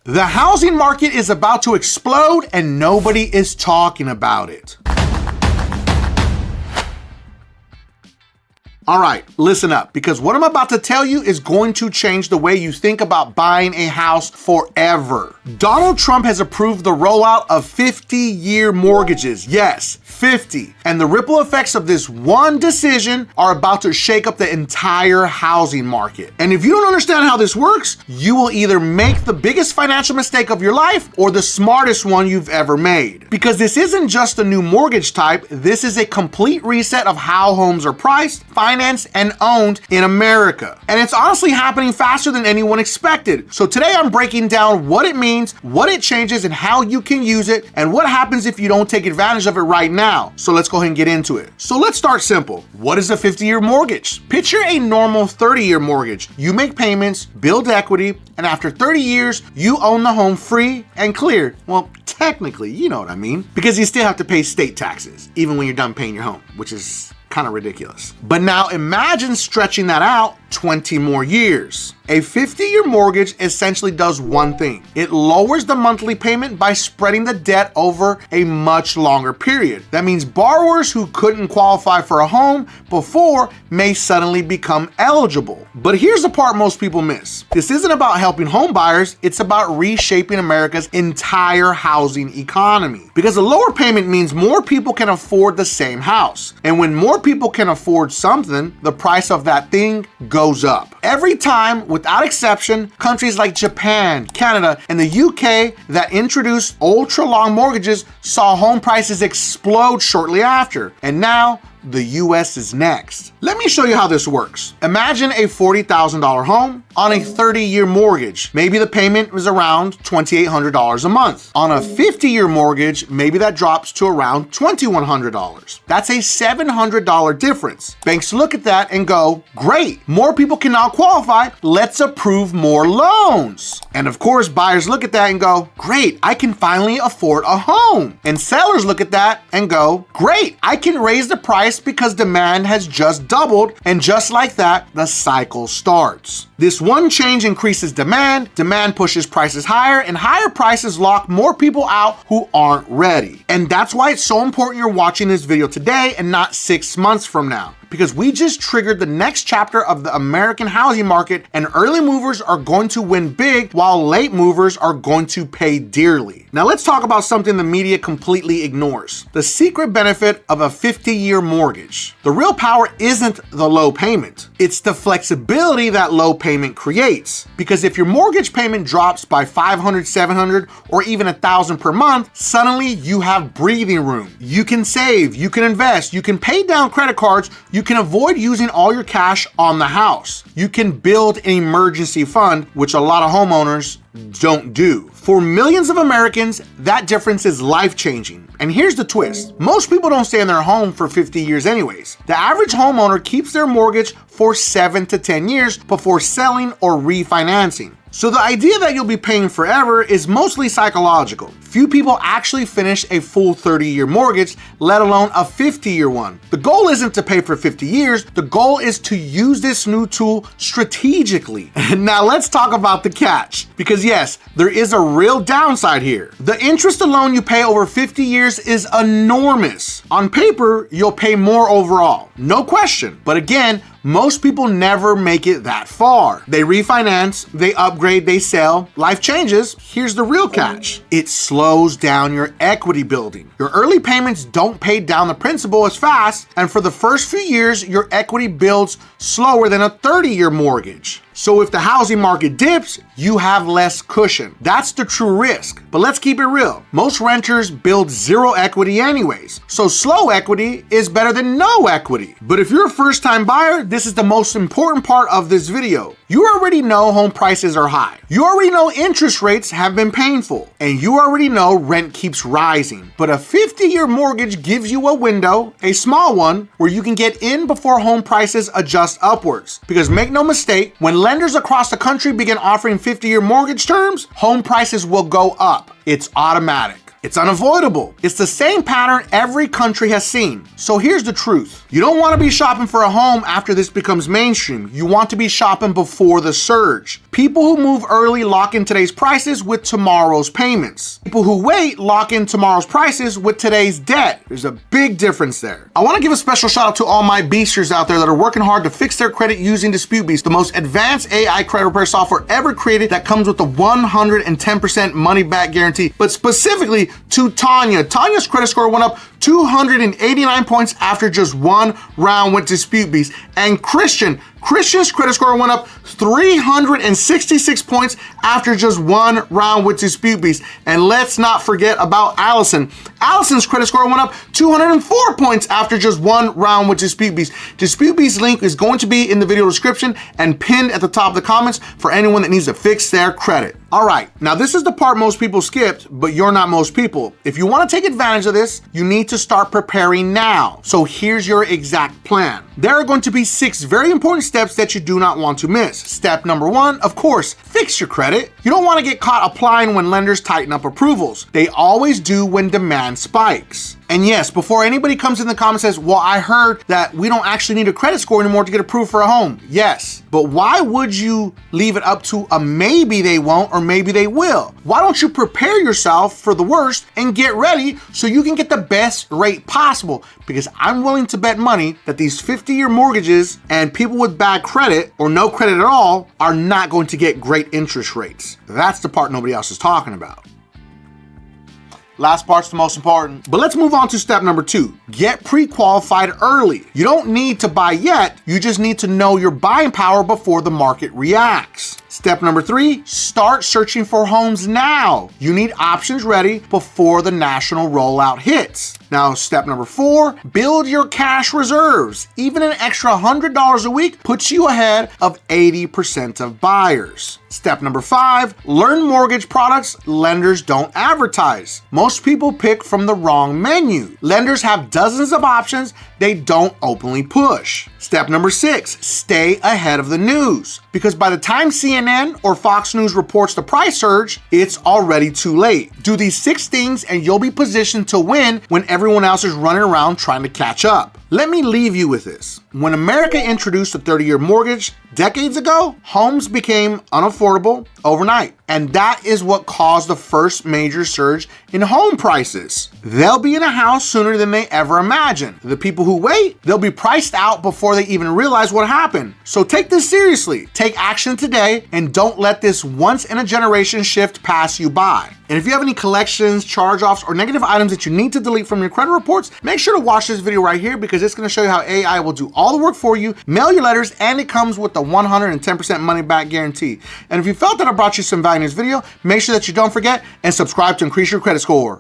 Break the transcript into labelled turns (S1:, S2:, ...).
S1: The housing market is about to explode and nobody is talking about it. All right, listen up, because what I'm about to tell you is going to change the way you think about buying a house forever. Donald Trump has approved the rollout of 50-year mortgages. Yes, 50. And the ripple effects of this one decision are about to shake up the entire housing market. And if you don't understand how this works, you will either make the biggest financial mistake of your life or the smartest one you've ever made. Because this isn't just a new mortgage type, this is a complete reset of how homes are priced, financed, and owned in America. And it's honestly happening faster than anyone expected. So today I'm breaking down what it means, what it changes, and how you can use it, and what happens if you don't take advantage of it right now. So let's go ahead and get into it. So let's start simple. What is a 50-year mortgage? Picture a normal 30-year mortgage. You make payments, build equity, and after 30 years, you own the home free and clear. Well, technically, you know what I mean, because you still have to pay state taxes, even when you're done paying your home, which is kind of ridiculous. But now imagine stretching that out 20 more years. A 50-year mortgage essentially does one thing. It lowers the monthly payment by spreading the debt over a much longer period. That means borrowers who couldn't qualify for a home before may suddenly become eligible. But here's the part most people miss. This isn't about helping home buyers, it's about reshaping America's entire housing economy. Because a lower payment means more people can afford the same house. And when more people can afford something, the price of that thing goes up. Every time, without exception, countries like Japan, Canada, and the UK that introduced ultra-long mortgages saw home prices explode shortly after. And now, the US is next. Let me show you how this works. Imagine a $40,000 home on a 30-year mortgage. Maybe the payment was around $2,800 a month. On a 50-year mortgage, maybe that drops to around $2,100. That's a $700 difference. Banks look at that and go, great, more people can now qualify, let's approve more loans. And of course, buyers look at that and go, great, I can finally afford a home. And sellers look at that and go, great, I can raise the price because demand has just doubled, and just like that, the cycle starts. This one change increases demand pushes prices higher, and higher prices lock more people out who aren't ready. And that's why it's so important you're watching this video today and not 6 months from now. Because we just triggered the next chapter of the American housing market, and early movers are going to win big while late movers are going to pay dearly. Now let's talk about something the media completely ignores. The secret benefit of a 50-year mortgage. The real power isn't the low payment. It's the flexibility that low payment creates. Because if your mortgage payment drops by $500, $700, or even $1,000 per month, suddenly you have breathing room. You can save, you can invest, you can pay down credit cards, you can avoid using all your cash on the house. You can build an emergency fund, which a lot of homeowners don't do. For millions of Americans, that difference is life-changing. And here's the twist. Most people don't stay in their home for 50 years anyways. The average homeowner keeps their mortgage for 7 to 10 years before selling or refinancing. So the idea that you'll be paying forever is mostly psychological. Few people actually finish a full 30-year mortgage, let alone a 50-year one. The goal isn't to pay for 50 years, the goal is to use this new tool strategically. And now let's talk about the catch. Because yes, there is a real downside here. The interest alone you pay over 50 years is enormous. On paper, you'll pay more overall, no question. But again, most people never make it that far. They refinance, they upgrade, they sell, life changes. Here's the real catch. It slows down your equity building. Your early payments don't pay down the principal as fast, and for the first few years, your equity builds slower than a 30-year mortgage. So if the housing market dips, you have less cushion. That's the true risk. But let's keep it real. Most renters build zero equity anyways. So slow equity is better than no equity. But if you're a first-time buyer, this is the most important part of this video. You already know home prices are high. You already know interest rates have been painful. And you already know rent keeps rising. But a 50-year mortgage gives you a window, a small one, where you can get in before home prices adjust upwards. Because make no mistake, when lenders across the country begin offering 50-year mortgage terms, home prices will go up. It's automatic. It's unavoidable. It's the same pattern every country has seen. So here's the truth. You don't want to be shopping for a home after this becomes mainstream. You want to be shopping before the surge. People who move early lock in today's prices with tomorrow's payments. People who wait lock in tomorrow's prices with today's debt. There's a big difference there. I want to give a special shout out to all my beasters out there that are working hard to fix their credit using DisputeBeast, the most advanced AI credit repair software ever created that comes with the 110% money back guarantee. But specifically to Tanya. Tanya's credit score went up 289 points after just one round with DisputeBeast. And Christian's credit score went up 366 points after just one round with DisputeBeast. And let's not forget about Allison. Allison's credit score went up 204 points after just one round with DisputeBeast. DisputeBeast's link is going to be in the video description and pinned at the top of the comments for anyone that needs to fix their credit. All right, now this is the part most people skipped, but you're not most people. If you want to take advantage of this, you need to start preparing now. So here's your exact plan. There are going to be 6 very important steps that you do not want to miss. Step number 1, of course, fix your credit. You don't want to get caught applying when lenders tighten up approvals. They always do when demand spikes. And yes, before anybody comes in the comments and says, well, I heard that we don't actually need a credit score anymore to get approved for a home. Yes, but why would you leave it up to a maybe they won't or maybe they will? Why don't you prepare yourself for the worst and get ready so you can get the best rate possible? Because I'm willing to bet money that these 50-year mortgages and people with bad credit or no credit at all are not going to get great interest rates. That's the part nobody else is talking about. Last part's the most important. But let's move on to step number 2. Get pre-qualified early. You don't need to buy yet, you just need to know your buying power before the market reacts. Step number 3, start searching for homes now. You need options ready before the national rollout hits. Now, step number 4, build your cash reserves. Even an extra $100 a week puts you ahead of 80% of buyers. Step number 5, learn mortgage products lenders don't advertise. Most people pick from the wrong menu. Lenders have dozens of options they don't openly push. Step number 6, stay ahead of the news. Because by the time CNN or Fox News reports the price surge, it's already too late. Do these 6 things and you'll be positioned to win when everyone else is running around trying to catch up. Let me leave you with this. When America introduced a 30-year mortgage decades ago, homes became unaffordable overnight. And that is what caused the first major surge in home prices. They'll be in a house sooner than they ever imagined. The people who wait, they'll be priced out before they even realize what happened. So take this seriously. Take action today and don't let this once-in-a-generation shift pass you by. And if you have any collections, charge-offs, or negative items that you need to delete from your credit reports, make sure to watch this video right here because it's going to show you how AI will do all the work for you, mail your letters, and it comes with the 110% money back guarantee. And if you felt that I brought you some value in this video, make sure that you don't forget and subscribe to increase your credit score.